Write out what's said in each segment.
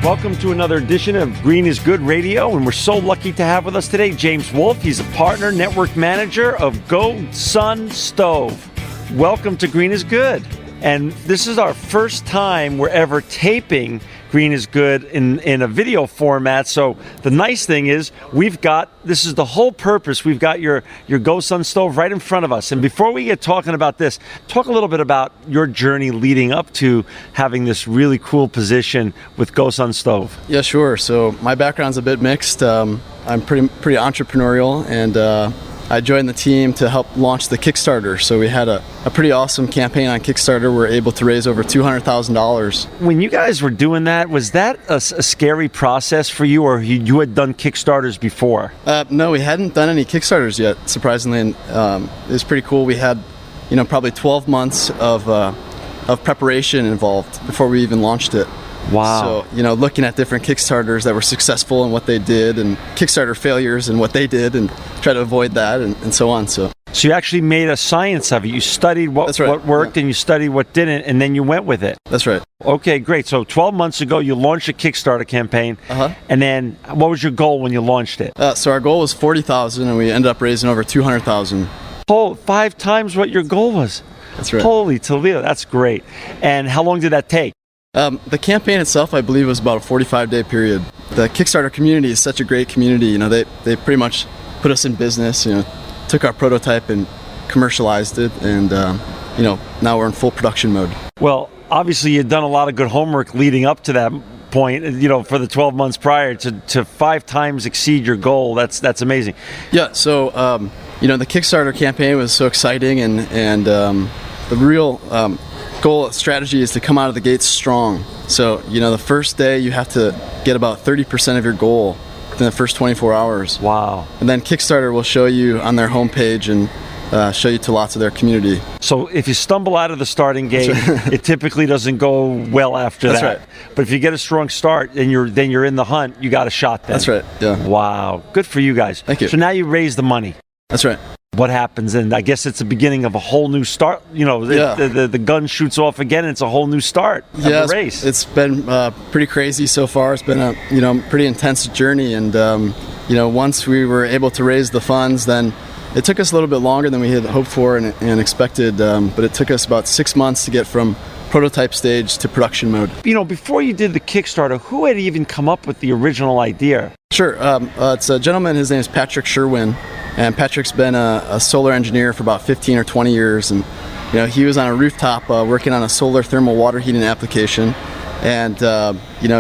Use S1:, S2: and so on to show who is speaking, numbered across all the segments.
S1: Welcome to another edition of Green is Good Radio, and we're so lucky to have with us today James Wolf. He's a partner network manager of GoSun Stove. Welcome to Green is Good. And this is our first time we're ever taping Green is Good in a video format. So the nice thing is this is the whole purpose. We've got your GoSun stove right in front of us. And before we get talking about this, talk a little bit about your journey leading up to having this really cool position with GoSun stove.
S2: Yeah, sure. So my background's a bit mixed. I'm pretty entrepreneurial, and I joined the team to help launch the Kickstarter. So we had a pretty awesome campaign on Kickstarter. We were able to raise over $200,000.
S1: When you guys were doing that, was that a scary process for you, or you had done Kickstarters before?
S2: No, we hadn't done any Kickstarters yet, surprisingly. And it was pretty cool. We had, probably 12 months of preparation involved before we even launched it.
S1: Wow.
S2: So, looking at different Kickstarters that were successful and what they did, and Kickstarter failures and what they did, and try to avoid that, and so on. So
S1: you actually made a science of it. You studied what worked, and you studied what didn't, and then you went with it.
S2: That's right.
S1: Okay, great. So 12 months ago, you launched a Kickstarter campaign. And then what was your goal when you launched it?
S2: So our goal was $40,000, and we ended up raising over $200,000.
S1: Oh, 5 times what your goal was.
S2: That's right.
S1: Holy Toledo, that's great. And how long did that take?
S2: The campaign itself, I believe, was about a 45-day period. The Kickstarter community is such a great community. They pretty much put us in business. Took our prototype and commercialized it, and now we're in full production mode.
S1: Well, obviously, you've done a lot of good homework leading up to that point. For the 12 months prior to 5 times exceed your goal. That's amazing.
S2: Yeah. So the Kickstarter campaign was so exciting, and the real goal strategy is to come out of the gates strong. So the first day you have to get about 30% of your goal within the first 24 hours.
S1: Wow.
S2: And then Kickstarter will show you on their homepage and show you to lots of their community.
S1: So if you stumble out of the starting gate, it typically doesn't go well after that.
S2: That's right.
S1: But if you get a strong start and you're in the hunt, you got a shot then.
S2: That's right. Yeah.
S1: Wow. Good for you guys.
S2: Thank you.
S1: So now you raise the money.
S2: That's right.
S1: What happens? And I guess it's the beginning of a whole new start. The gun shoots off again, and it's a whole new start of the race.
S2: It's been pretty crazy so far. It's been a pretty intense journey, and once we were able to raise the funds, then it took us a little bit longer than we had hoped for and expected, but it took us about 6 months to get from prototype stage to production mode.
S1: Before you did the Kickstarter, who had even come up with the original idea?
S2: Sure. It's a gentleman, his name is Patrick Sherwin, and Patrick's been a solar engineer for about 15 or 20 years, and he was on a rooftop working on a solar thermal water heating application, and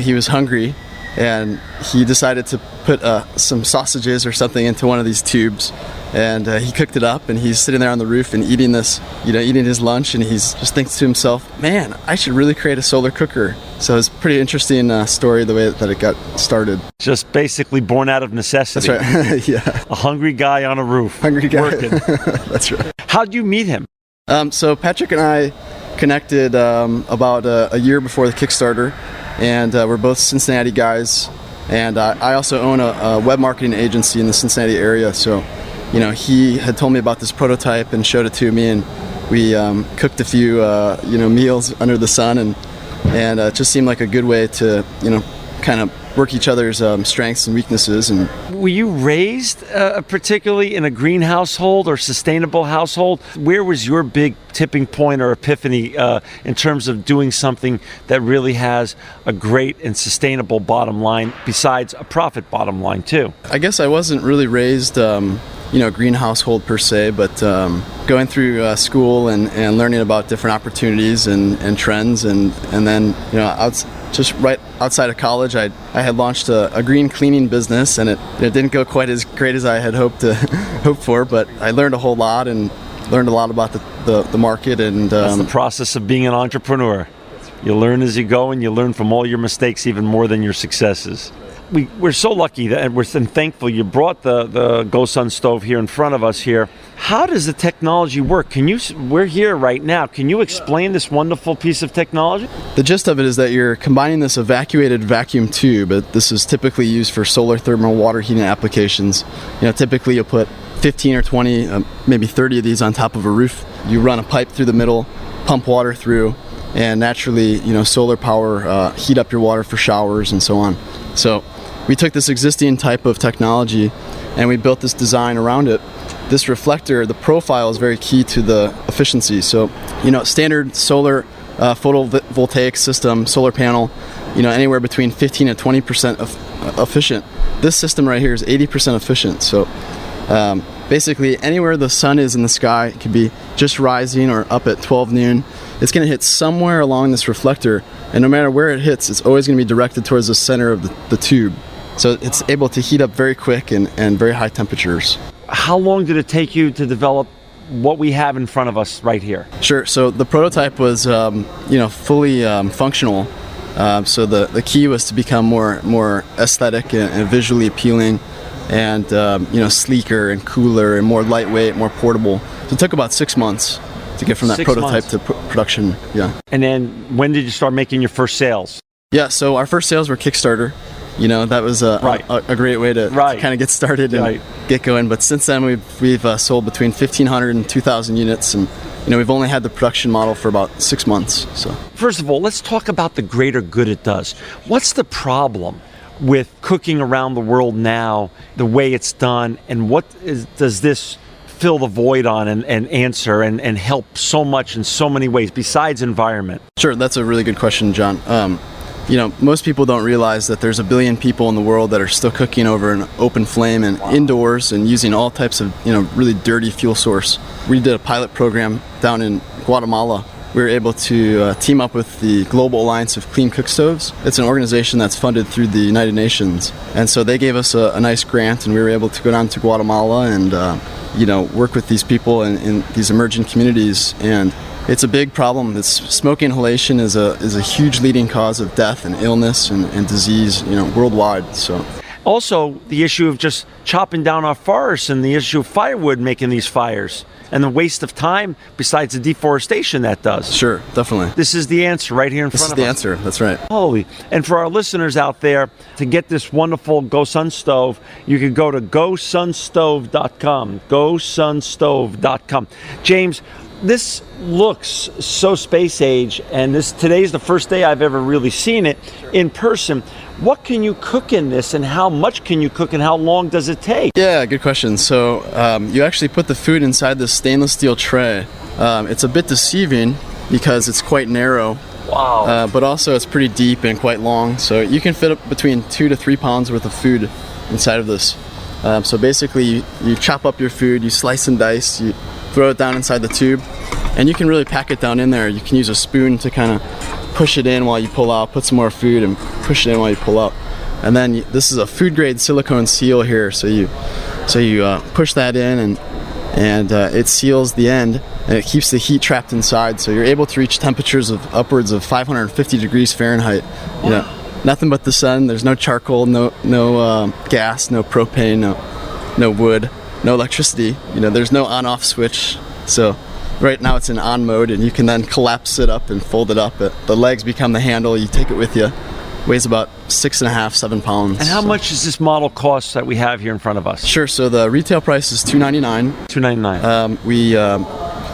S2: he was hungry, and he decided to put some sausages or something into one of these tubes, and he cooked it up, and he's sitting there on the roof and eating this, eating his lunch, and he's just thinks to himself, man, I should really create a solar cooker. So it's a pretty interesting story, the way that it got started.
S1: Just basically born out of necessity.
S2: That's right. Yeah.
S1: A hungry guy on a roof.
S2: Hungry guy.
S1: Working.
S2: That's right.
S1: How'd you meet him?
S2: So Patrick and I connected about a year before the Kickstarter, and we're both Cincinnati guys, and I also own a web marketing agency in the Cincinnati area. So he had told me about this prototype and showed it to me, and we cooked a few meals under the sun, and it just seemed like a good way to kind of work each other's strengths and weaknesses. And
S1: were you raised particularly in a green household or sustainable household? Where was your big tipping point or epiphany in terms of doing something that really has a great and sustainable bottom line, besides a profit bottom line too?
S2: I guess I wasn't really raised green household per se, but going through school and learning about different opportunities and trends, and then just right outside of college, I had launched a green cleaning business, and it didn't go quite as great as I had hoped for, but I learned a whole lot and learned a lot about the market. And
S1: that's the process of being an entrepreneur. You learn as you go, and you learn from all your mistakes even more than your successes. We're so lucky and we're thankful you brought the GoSun stove here in front of us here. How does the technology work? We're here right now. Can you explain this wonderful piece of technology?
S2: The gist of it is that you're combining this evacuated vacuum tube. This is typically used for solar thermal water heating applications. Typically you'll put 15 or 20, maybe 30 of these on top of a roof. You run a pipe through the middle, pump water through, and naturally, solar power heat up your water for showers and so on. So we took this existing type of technology and we built this design around it. This reflector, the profile is very key to the efficiency. So, standard solar photovoltaic system, solar panel, anywhere between 15 and 20% efficient. This system right here is 80% efficient. So basically anywhere the sun is in the sky, it could be just rising or up at 12 noon, it's going to hit somewhere along this reflector, and no matter where it hits, it's always going to be directed towards the center of the tube. So it's able to heat up very quick and very high temperatures.
S1: How long did it take you to develop what we have in front of us right here?
S2: Sure. So the prototype was, fully functional. So the key was to become more aesthetic and visually appealing, and sleeker and cooler and more lightweight, more portable. So it took about 6 months to get from that prototype to production. Yeah.
S1: And then when did you start making your first sales?
S2: Yeah. So our first sales were Kickstarter. That was a great way to kind of get started and get going. But since then, we've sold between 1,500 and 2,000 units, and we've only had the production model for about 6 months. So
S1: first of all, let's talk about the greater good it does. What's the problem with cooking around the world now, the way it's done, and does this fill the void on and answer and help so much in so many ways besides environment?
S2: Sure, that's a really good question, John. Most people don't realize that there's 1 billion people in the world that are still cooking over an open flame and indoors and using all types of, really dirty fuel source. We did a pilot program down in Guatemala. We were able to team up with the Global Alliance of Clean Cook Stoves. It's an organization that's funded through the United Nations. And so they gave us a nice grant, and we were able to go down to Guatemala and, work with these people in these emerging communities. And it's a big problem. Smoke inhalation is a huge leading cause of death and illness and disease, worldwide. So
S1: also the issue of just chopping down our forests and the issue of firewood making these fires and the waste of time besides the deforestation that does.
S2: Sure, definitely.
S1: This is the answer right here in front of us.
S2: This is the answer, that's right.
S1: Holy. And for our listeners out there, to get this wonderful GoSun stove, you can go to GoSunstove.com. GoSunstove.com. James, this looks so space age, and today's the first day I've ever really seen it in person. What can you cook in this, and how much can you cook, and how long does it take?
S2: Yeah, good question. So you actually put the food inside this stainless steel tray. It's a bit deceiving because it's quite narrow.
S1: Wow.
S2: But also it's pretty deep and quite long. So you can fit up between 2 to 3 pounds worth of food inside of this. So basically you chop up your food, you slice and dice, you throw it down inside the tube, and you can really pack it down in there. You can use a spoon to kind of push it in while you pull out, put some more food and push it in while you pull out. And then this is a food grade silicone seal here, so you push that in and it seals the end, and it keeps the heat trapped inside, so you're able to reach temperatures of upwards of 550 degrees Fahrenheit. Nothing but the sun. There's no charcoal, no gas, no propane, no wood, no electricity. There's no on-off switch. So right now it's in on mode, and you can then collapse it up and fold it up. The legs become the handle. You take it with you. Weighs about 6.5, 7 pounds.
S1: And how much does this model cost that we have here in front of us?
S2: Sure. So the retail price is $299.
S1: $299.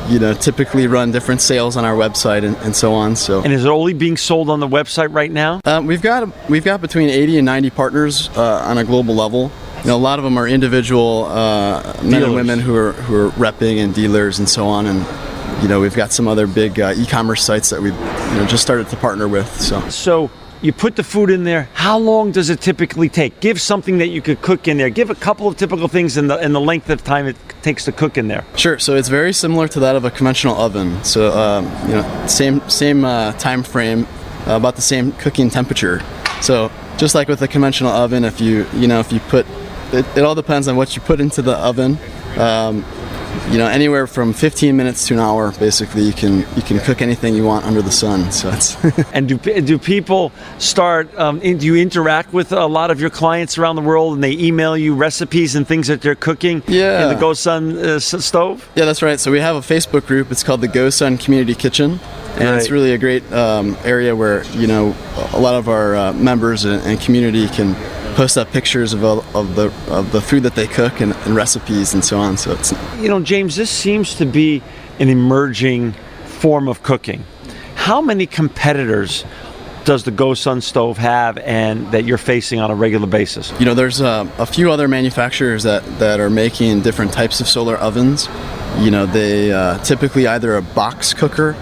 S2: We typically run different sales on our website and so on. So.
S1: And is it only being sold on the website right now?
S2: We've got between 80 and 90 partners on a global level. A lot of them are individual men and women who are repping and dealers and so on. And we've got some other big e-commerce sites that we've just started to partner with.
S1: So you put the food in there. How long does it typically take? Give something that you could cook in there. Give a couple of typical things in the length of time it takes to cook in there.
S2: Sure. So it's very similar to that of a conventional oven. So same time frame, about the same cooking temperature. So just like with a conventional oven, if you put it all depends on what you put into the oven. Anywhere from 15 minutes to an hour, basically, you can cook anything you want under the sun. So it's
S1: And do people start? Do you interact with a lot of your clients around the world, and they email you recipes and things that they're cooking in the GoSun stove?
S2: Yeah, that's right. So we have a Facebook group. It's called the GoSun Community Kitchen, and it's really a great area where a lot of our members and community can post up pictures of the food that they cook and recipes and so on. So it's
S1: James, this seems to be an emerging form of cooking. How many competitors does the GoSun stove have and that you're facing on a regular basis?
S2: You know, there's a few other manufacturers that are making different types of solar ovens. You know, they typically either a box cooker,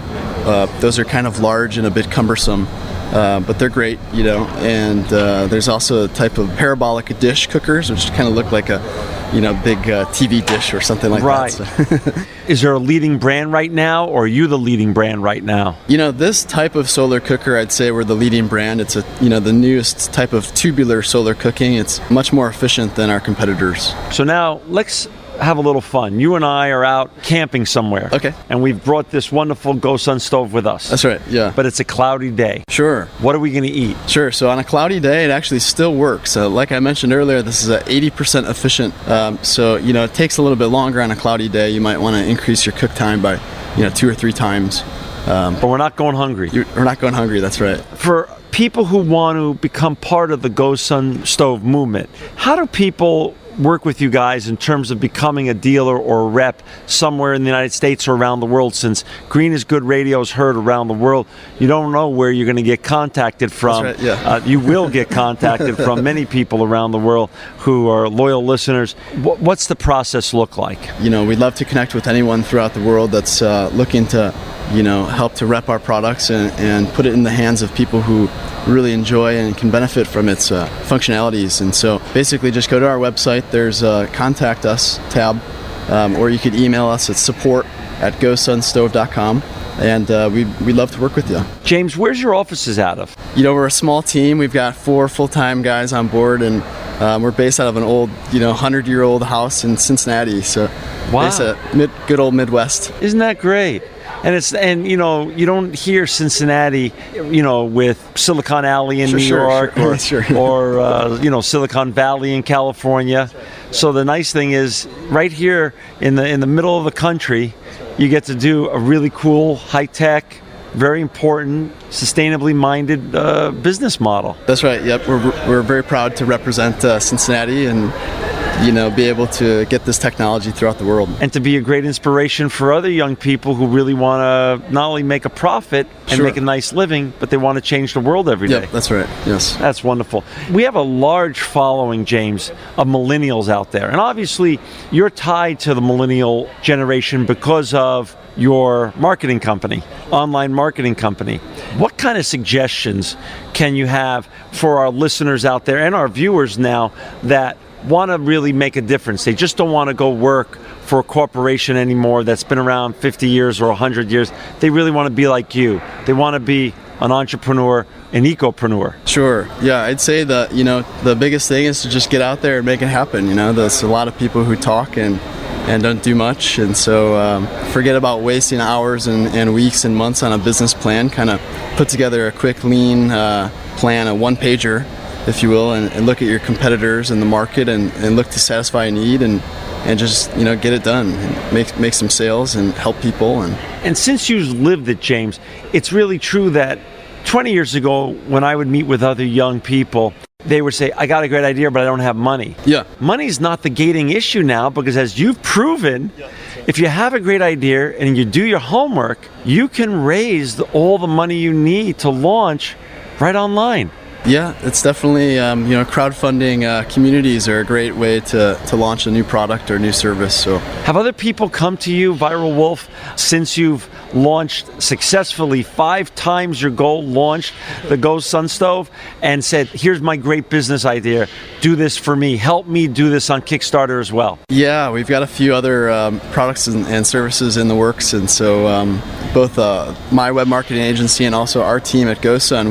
S2: those are kind of large and a bit cumbersome, but they're great, you know, and there's also a type of parabolic dish cookers, which kind of look like a, you know, big TV dish or something like
S1: right.
S2: that. So.
S1: Is there a leading brand right now, or are you the leading brand right now?
S2: You know, this type of solar cooker, I'd say we're the leading brand. It's the newest type of tubular solar cooking. It's much more efficient than our competitors.
S1: So now let's have a little fun. You and I are out camping somewhere.
S2: Okay.
S1: And we've brought this wonderful GoSun stove with us.
S2: That's right, yeah.
S1: But it's a cloudy day.
S2: Sure.
S1: What are we going to eat?
S2: Sure. So on a cloudy day, it actually still works. Like I mentioned earlier, this is 80% efficient. So, you know, it takes a little bit longer on a cloudy day. You might want to increase your cook time by, 2 or 3 times.
S1: But we're not going hungry.
S2: We're not going hungry, that's right.
S1: For people who want to become part of the GoSun stove movement, how do people work with you guys in terms of becoming a dealer or a rep somewhere in the United States or around the world? Since Green is Good Radio is heard around the world, you don't know where you're going to get contacted from.
S2: That's right, yeah.
S1: You will get contacted from many people around the world who are loyal listeners. What's the process look like?
S2: You know, we'd love to connect with anyone throughout the world that's looking to, help to rep our products and put it in the hands of people who really enjoy and can benefit from its functionalities. And so basically just go to our website. There's a Contact Us tab, or you could email us at support@gosunstove.com. And we'd love to work with you.
S1: James, where's your offices out of?
S2: You know, we're a small team. We've got 4 full-time guys on board, and we're based out of an old, 100-year-old house in Cincinnati. So
S1: wow.
S2: Based at good old Midwest.
S1: Isn't that great? And you don't hear Cincinnati, with Silicon Alley in New York or Silicon Valley in California. So the nice thing is, right here in the middle of the country, you get to do a really cool, high-tech, very important, sustainably minded business model.
S2: That's right. Yep, we're very proud to represent Cincinnati and be able to get this technology throughout the world.
S1: And to be a great inspiration for other young people who really want to not only make a profit and
S2: sure.
S1: make a nice living, but they want to change the world every day.
S2: Yep, that's right. Yes.
S1: That's wonderful. We have a large following, James, of millennials out there. And obviously, you're tied to the millennial generation because of your marketing company, online marketing company. What kind of suggestions can you have for our listeners out there and our viewers now that want to really make a difference? They just don't want to go work for a corporation anymore that's been around 50 years or 100 years. They really want to be like you. They want to be an entrepreneur, an ecopreneur.
S2: Sure. Yeah, I'd say that, the biggest thing is to just get out there and make it happen. There's a lot of people who talk and don't do much. And so forget about wasting hours and weeks and months on a business plan. Kind of put together a quick, lean plan, a one-pager, if you will, and look at your competitors in the market and look to satisfy a need and just get it done and make some sales and help people.
S1: And since you've lived it, James, it's really true that 20 years ago when I would meet with other young people, they would say, I got a great idea, but I don't have money.
S2: Yeah.
S1: Money's not the gating issue now, because as you've proven, if you have a great idea and you do your homework, you can raise all the money you need to launch right online.
S2: Yeah, it's definitely, crowdfunding communities are a great way to launch a new product or new service. So,
S1: have other people come to you, Viral Wolf, since you've launched successfully 5 times your goal, launched the GoSun stove, and said, here's my great business idea, do this for me, help me do this on Kickstarter as well?
S2: Yeah, we've got a few other products and services in the works, and so both my web marketing agency and also our team at GoSun,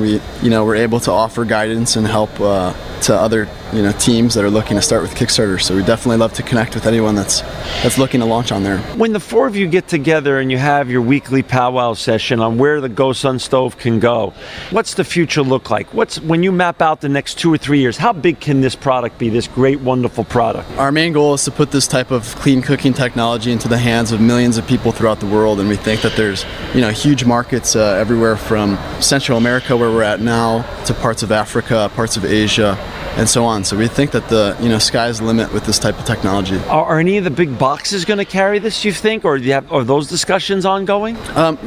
S2: we're able to offer guidance and help to other teams that are looking to start with Kickstarter. So we definitely love to connect with anyone that's looking to launch on there.
S1: When the 4 of you get together and you have your weekly powwow session on where the GoSun stove can go, what's the future look like? When you map out the next 2 or 3 years, how big can this product be, this great, wonderful product?
S2: Our main goal is to put this type of clean cooking technology into the hands of millions of people throughout the world, and we think that there's huge markets everywhere from Central America, where we're at now, to parts of Africa, parts of Asia, and so on. So we think that the sky's the limit with this type of technology.
S1: Are any of the big boxes going to carry this, you think, or are those discussions ongoing?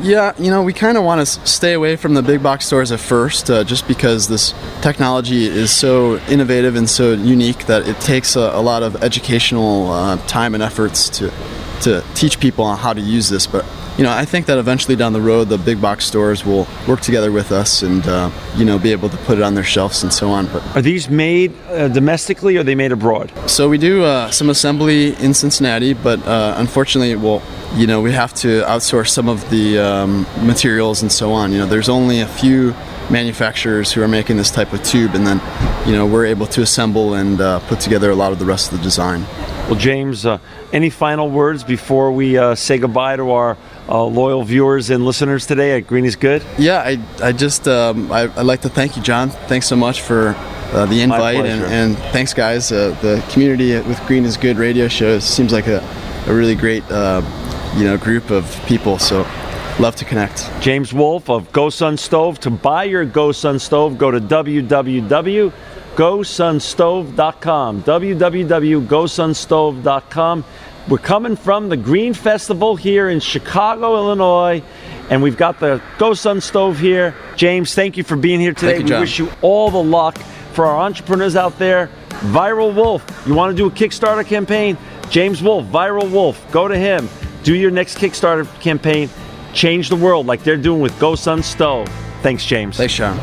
S2: Yeah, we kind of want to stay away from the big box stores at first, just because this technology is so innovative and so unique that it takes a lot of educational time and efforts to teach people on how to use this. But I think that eventually down the road, the big box stores will work together with us and be able to put it on their shelves and so on. But
S1: are these made domestically, or are they made abroad?
S2: So we do some assembly in Cincinnati, but unfortunately, we have to outsource some of the materials and so on. There's only a few manufacturers who are making this type of tube, and then we're able to assemble and put together a lot of the rest of the design.
S1: Well, James, any final words before we say goodbye to our loyal viewers and listeners today at Green is Good?
S2: Yeah, I'd like to thank you, John. Thanks so much for the invite, and thanks, guys. The community with Green is Good radio show seems like a really great group of people. So love to connect.
S1: James Wolfe of GoSun Stove. To buy your GoSun Stove, go to www.GoSunStove.com. www.GoSunStove.com. We're coming from the Green Festival here in Chicago, Illinois, and we've got the GoSun Stove here. James, thank you for being here today.
S2: Thank you, John.
S1: We wish you all the luck. For our entrepreneurs out there, Viral Wolf, you want to do a Kickstarter campaign? James Wolfe, Viral Wolf, go to him. Do your next Kickstarter campaign. Change the world like they're doing with GoSun Stove. Thanks, James.
S2: Thanks, John.